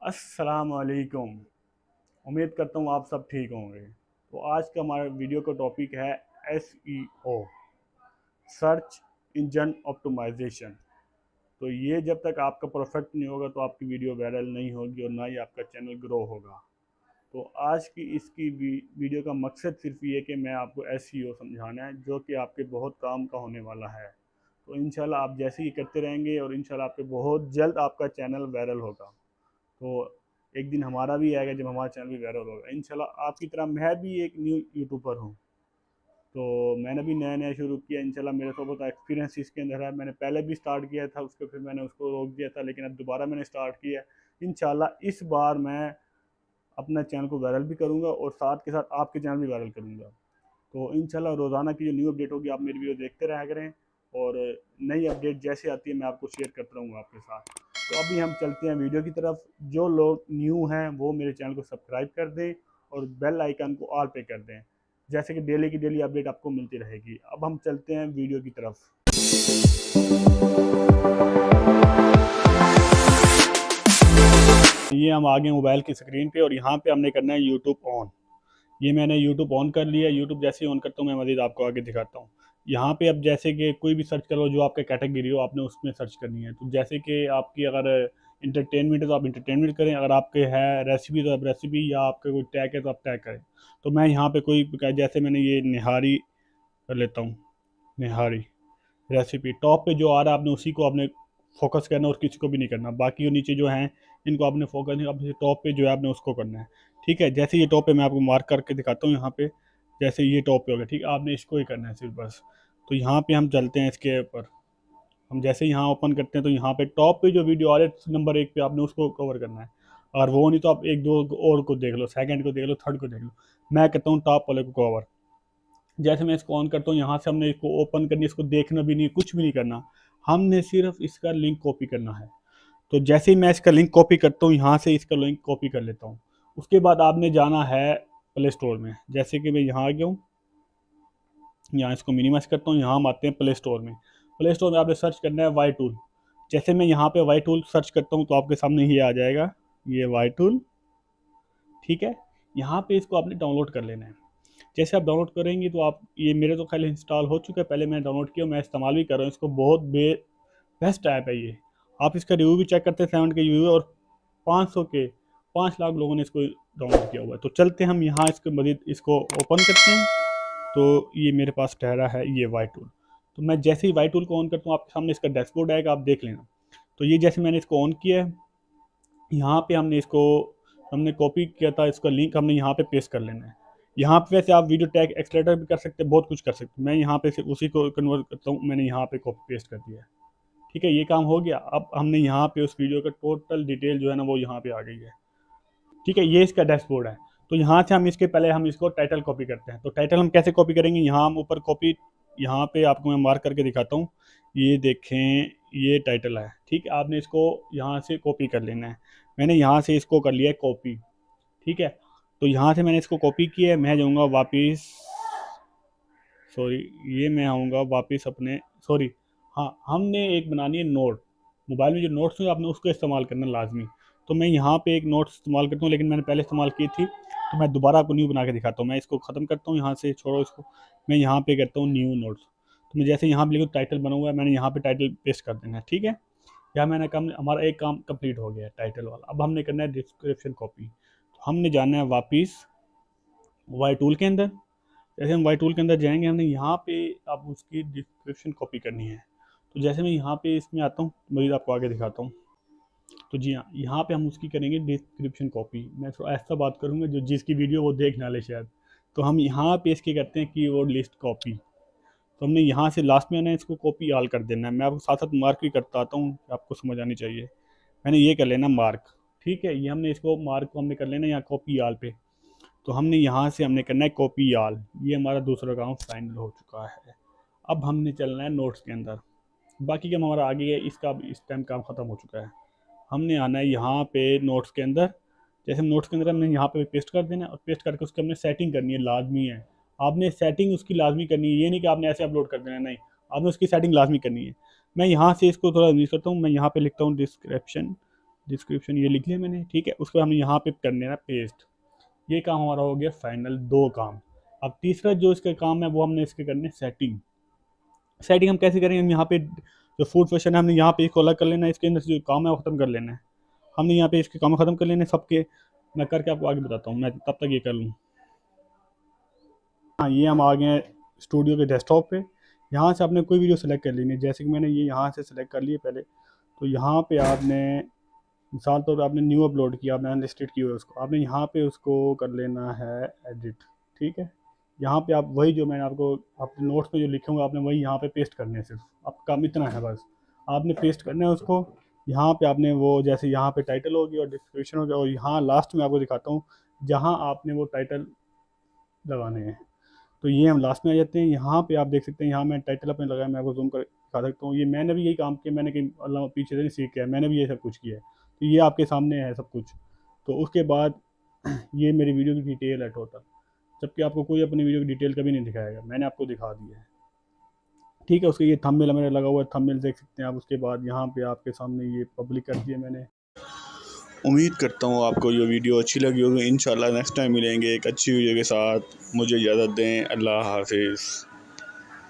अस्सलाम वालेकुम। उम्मीद करता हूँ आप सब ठीक होंगे। तो आज का हमारा वीडियो का टॉपिक है SEO, सर्च इंजन ऑप्टिमाइजेशन। तो ये जब तक आपका परफेक्ट नहीं होगा तो आपकी वीडियो वायरल नहीं होगी और ना ही आपका चैनल ग्रो होगा। तो आज की इसकी वीडियो का मकसद सिर्फ ये कि मैं आपको SEO समझाना है, जो कि आपके बहुत काम का होने वाला है। तो इंशाल्लाह आप जैसे ही करते रहेंगे और इंशाल्लाह आपके बहुत जल्द आपका चैनल वायरल होगा। तो एक दिन हमारा भी आएगा जब हमारा चैनल भी वायरल होगा इंशाल्लाह। आपकी तरह मैं भी एक न्यू यूट्यूबर हूँ। तो मैंने भी नया नया शुरू किया इंशाल्लाह। मेरे को बहुत एक्सपीरियंस इसके अंदर है। मैंने पहले भी स्टार्ट किया था उसको, फिर मैंने उसको रोक दिया था, लेकिन अब दोबारा मैंने स्टार्ट किया। इंशाल्लाह इस बार मैं अपना चैनल को वायरल भी करूँगा और साथ के साथ आपके चैनल भी वायरल करूँगा। तो इंशाल्लाह रोज़ाना की जो न्यू अपडेट होगी आप मेरी वीडियो देखते रहा करें, और नई अपडेट जैसे आती है मैं आपको शेयर करता रहूँगा आपके साथ। तो अभी हम चलते हैं वीडियो की तरफ। जो लोग न्यू हैं वो मेरे चैनल को सब्सक्राइब कर दें और बेल आइकन को ऑल पे कर दें, जैसे कि डेली की डेली अपडेट आपको मिलती रहेगी। अब हम चलते हैं वीडियो की तरफ। ये हम आ गए मोबाइल की स्क्रीन पे और यहाँ पे हमने करना है यूट्यूब ऑन। ये मैंने यूट्यूब ऑन कर लिया। यूट्यूब जैसे ही ऑन करता हूँ मैं मज़ीद आपको आगे दिखाता हूँ। यहाँ पे अब जैसे कि कोई भी सर्च करो जो आपका कैटेगरी हो, आपने उसमें सर्च करनी है। तो जैसे कि आपकी अगर इंटरटेनमेंट है तो आप इंटरटेनमेंट करें, अगर आपके है रेसिपी तो आप रेसिपी, या आपका कोई टैग है तो आप टैग करें। तो मैं यहाँ पे कोई जैसे मैंने ये निहारी कर लेता हूँ। निहारी रेसिपी टॉप पे जो आ रहा है आपने उसी को आपने फोकस करना और किसी को भी नहीं करना। बाकी जो नीचे जो हैं इनको आपने फोकस नहीं, अब टॉप पे जो है आपने उसको करना है। ठीक है, जैसे ये टॉप पे मैं आपको मार्क करके दिखाता हूँ यहाँ पे। जैसे ये टॉप पे हो गया, ठीक है, आपने इसको ही करना है सिर्फ बस। तो यहाँ पे हम चलते हैं इसके ऊपर। हम जैसे यहाँ ओपन करते हैं तो यहाँ पे टॉप पे जो वीडियो आ रहा है नंबर 1 पे, आपने उसको कवर करना है। और वो नहीं तो आप एक दो और को देख लो, सेकंड को देख लो, थर्ड को देख लो। मैं कहता हूँ टॉप वाले को कवर। जैसे मैं इसको ऑन करता हूँ, यहाँ से हमने इसको ओपन करनी, इसको देखना भी नहीं, कुछ भी नहीं करना। हमने सिर्फ इसका लिंक कॉपी करना है। तो जैसे ही मैं इसका लिंक कॉपी करता हूँ, यहाँ से इसका लिंक कॉपी कर लेता हूँ। उसके बाद आपने जाना है प्ले स्टोर में। जैसे कि मैं यहाँ आ गया हूँ, यहाँ इसको मिनिमाइज करता हूँ, यहाँ हम आते हैं प्ले स्टोर में। प्ले स्टोर में आपने सर्च करना है वाई टूल। जैसे मैं यहाँ पे वाई टूल सर्च करता हूँ तो आपके सामने ही आ जाएगा ये वाई टूल। ठीक है, यहाँ पे इसको आपने डाउनलोड कर लेना है। जैसे आप डाउनलोड करेंगे तो आप, ये मेरे तो खाली इंस्टॉल हो चुका है, पहले मैंने डाउनलोड किया, मैं इस्तेमाल भी कर रहा हूँ इसको। बहुत बेस्ट ऐप है ये। आप इसका रिव्यू भी चेक करते हैं, 7 के रिव्यू और 500 के 5 लाख लोगों ने इसको डाउनलोड किया हुआ है। तो चलते हम यहाँ इसके मजीद इसको ओपन करते हैं। तो ये मेरे पास ठहरा है ये वाई टूल। तो मैं जैसे ही वाई टूल को ऑन करता हूँ आपके सामने इसका डैशबोर्ड आएगा, आप देख लेना। तो ये जैसे मैंने इसको ऑन किया है, यहाँ पे हमने कॉपी किया था, इसका लिंक हमने यहाँ पे पेस्ट कर लेना है। यहाँ पे वैसे आप वीडियो टैग एक्सलेटर भी कर सकते हैं, बहुत कुछ कर सकते हैं। मैं यहाँ पे सिर्फ उसी को कन्वर्ट करता हूँ, मैंने यहाँ पे कॉपी पेस्ट कर दिया है। ठीक है, ये काम हो गया। अब हमने यहाँ पे उस वीडियो का टोटल डिटेल जो है ना वो यहाँ पे आ गई है। ठीक है, ये इसका डैशबोर्ड है। तो यहाँ से हम इसके पहले हम इसको टाइटल कॉपी करते हैं। तो टाइटल हम कैसे कॉपी करेंगे, यहाँ हम ऊपर कॉपी, यहाँ पे आपको मैं मार्क करके दिखाता हूँ। ये देखें, ये टाइटल है। ठीक है, आपने इसको यहाँ से कॉपी कर लेना है। मैंने यहाँ से इसको कर लिया है कॉपी। ठीक है, तो यहाँ से मैंने इसको कॉपी किया है। मैं जाऊँगा वापस, सॉरी, ये मैं आऊँगा वापस अपने, सॉरी, हाँ, हमने एक बनानी है नोट। मोबाइल में जो नोट्स हैं आपने उसको इस्तेमाल करना लाजमी। तो मैं यहाँ पे एक नोट्स इस्तेमाल करता हूँ, लेकिन मैंने पहले इस्तेमाल की थी, तो मैं दोबारा आपको न्यू बना के दिखाता हूँ। मैं इसको ख़त्म करता हूँ, यहाँ से छोड़ो इसको। मैं यहाँ पे करता हूँ न्यू नोट्स। तो मैं जैसे यहाँ पे लिखूँ टाइटल बना हुआ है, मैंने यहाँ पे टाइटल पेस्ट कर देना है। ठीक है, यहाँ मैंने काम, हमारा एक काम कंप्लीट हो गया है टाइटल वाला। अब हमने करना है डिस्क्रिप्शन कॉपी। तो हमने जाना है वापस वाई टूल के अंदर। जैसे हम वाई टूल के अंदर जाएंगे, हमने यहाँ पे आप उसकी डिस्क्रिप्शन कॉपी करनी है। तो जैसे मैं यहाँ पे इसमें आता हूँ, मज़ीद आपको आगे दिखाता हूँ। तो जी हाँ, यहाँ पे हम उसकी करेंगे डिस्क्रिप्शन कॉपी। मैं थोड़ा ऐसा बात करूँगा जो जिसकी वीडियो वो देख ना ले शायद। तो हम यहाँ पे इसकी करते हैं कीवर्ड लिस्ट कॉपी। तो हमने यहाँ से लास्ट में आना है, इसको कॉपी ऑल कर देना है। मैं आपको साथ साथ मार्क भी करता आता हूँ, आपको समझ आनी चाहिए। मैंने ये कर लेना मार्क। ठीक है, ये हमने इसको मार्क को हमने कर लेना यहाँ कॉपी ऑल पे। तो हमने यहाँ से हमने करना है कॉपी ऑल। ये हमारा दूसरा काम फाइनल हो चुका है। अब हमने चलना है नोट्स के अंदर। बाकी काम हमारा आगे है, इसका इस टाइम काम ख़त्म हो चुका है। हमने आना है यहाँ पे नोट्स के अंदर। जैसे हम नोट्स के अंदर हमने यहाँ पे पेस्ट कर देना है, और पेस्ट करके उसकी हमने सेटिंग करनी है, लाजमी है। आपने सेटिंग उसकी लाजमी करनी है, ये नहीं कि आपने ऐसे अपलोड कर देना है, नहीं, आपने उसकी सेटिंग लाजमी करनी है। मैं यहाँ से इसको थोड़ा यूज़ करता हूँ, मैं यहाँ पे लिखता हूँ डिस्क्रिप्शन डिस्क्रिप्शन ये लिख लिया मैंने, ठीक है। उसके बाद हमने यहाँ पे कर लेना पेस्ट। ये काम हमारा हो गया फाइनल, 2 काम। अब तीसरा जो इसका काम है वो हमने इसके करने सेटिंग। सेटिंग हम कैसे करेंगे, हम यहाँ पे जो फूड फैशन है हमने यहाँ पे इसको अलग कर लेना है, इसके अंदर से जो काम है वो ख़त्म कर लेना है। हमने यहाँ पे इसके काम ख़त्म कर लेने सबके, मैं करके आपको आगे बताता हूँ, मैं तब तक ये कर लूँ। हाँ, ये हम आ गए हैं स्टूडियो के डेस्कटॉप पे। यहाँ से आपने कोई वीडियो सेलेक्ट कर लेनी है, जैसे कि मैंने ये यहाँ से सेलेक्ट कर लिए पहले। तो यहाँ पे आपने मिसाल तौर पर आपने न्यू अपलोड किया, आपने अनलिस्टेड किया उसको, आपने यहाँ पे उसको कर लेना है एडिट, ठीक है। यहाँ पे आप वही जो मैंने आपको अपने नोट्स में जो लिखे होंगे आपने वही यहाँ पे पेस्ट करने हैं, सिर्फ आपका काम इतना है बस। आपने पेस्ट करना है उसको। यहाँ पे आपने वो जैसे यहाँ पे टाइटल होगी और डिस्क्रिप्शन होगी, और यहाँ लास्ट में आपको दिखाता हूँ जहाँ आपने वो टाइटल लगाने हैं। तो ये हम लास्ट में आ जाते हैं। यहाँ पे आप देख सकते हैं, यहाँ मैं टाइटल अपने लगाया, मैं आपको जूम कर दिखा सकता हूँ। ये मैंने भी यही काम किया, मैंने कहीं अल्लाह पीछे से नहीं सीख किया है, मैंने भी ये सब कुछ किया है। तो ये आपके सामने है सब कुछ। तो उसके बाद ये मेरी वीडियो की डिटेल है टोटल, जबकि आपको कोई अपनी वीडियो की डिटेल कभी नहीं दिखाएगा, मैंने आपको दिखा दिया है, ठीक है। उसके ये थंबनेल मेरा लगा हुआ है, थंबनेल देख सकते हैं आप। उसके बाद यहाँ पे आपके सामने ये पब्लिक कर दिया मैंने। उम्मीद करता हूँ आपको ये वीडियो अच्छी लगी होगी। इंशाल्लाह नेक्स्ट टाइम मिलेंगे एक अच्छी वीडियो के साथ। मुझे इजाज़त दें, अल्लाह हाफिज़।